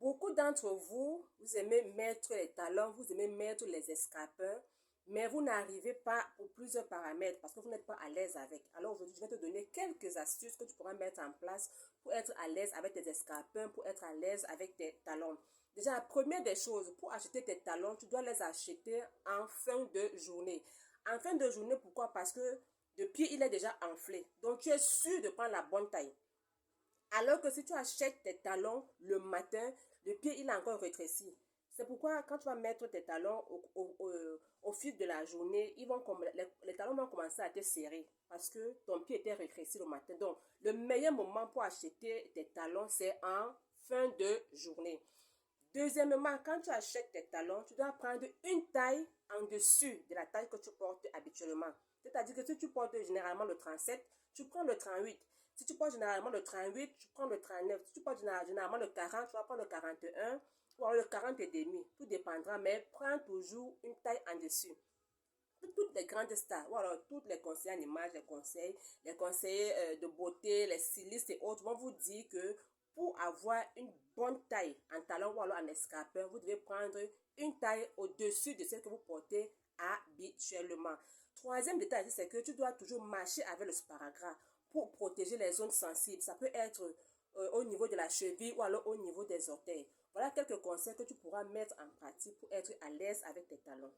Beaucoup d'entre vous, vous aimez mettre les talons, vous aimez mettre les escarpins, mais vous n'arrivez pas pour plusieurs paramètres parce que vous n'êtes pas à l'aise avec. Alors aujourd'hui, je vais te donner quelques astuces que tu pourras mettre en place pour être à l'aise avec tes escarpins, pour être à l'aise avec tes talons. Déjà, la première des choses, pour acheter tes talons, tu dois les acheter en fin de journée. En fin de journée, pourquoi? Parce que le pied, il est déjà enflé. Donc, tu es sûr de prendre la bonne taille. Alors que si tu achètes tes talons le matin, le pied il est encore rétréci. C'est pourquoi quand tu vas mettre tes talons au fil de la journée, les talons vont commencer à te serrer parce que ton pied était rétréci le matin. Donc, le meilleur moment pour acheter tes talons, c'est en fin de journée. Deuxièmement, quand tu achètes tes talons, tu dois prendre une taille en dessus de la taille que tu portes habituellement. C'est-à-dire que si tu portes généralement le 37, tu prends le 38. Si tu portes généralement le 38, tu prends le 39. Si tu portes généralement le 40, tu vas prendre le 41 ou alors le 40 et demi. Tout dépendra, mais prends toujours une taille en dessus. Toutes les grandes stars, ou alors toutes les conseillers en image, les conseillers de beauté, les stylistes et autres vont vous dire que pour avoir une bonne taille en talon ou alors en escarpin, vous devez prendre une taille au-dessus de celle que vous portez habituellement. Troisième détail, c'est que tu dois toujours marcher avec le sparadrap pour protéger les zones sensibles. Ça peut être au niveau de la cheville ou alors au niveau des orteils. Voilà quelques conseils que tu pourras mettre en pratique pour être à l'aise avec tes talons.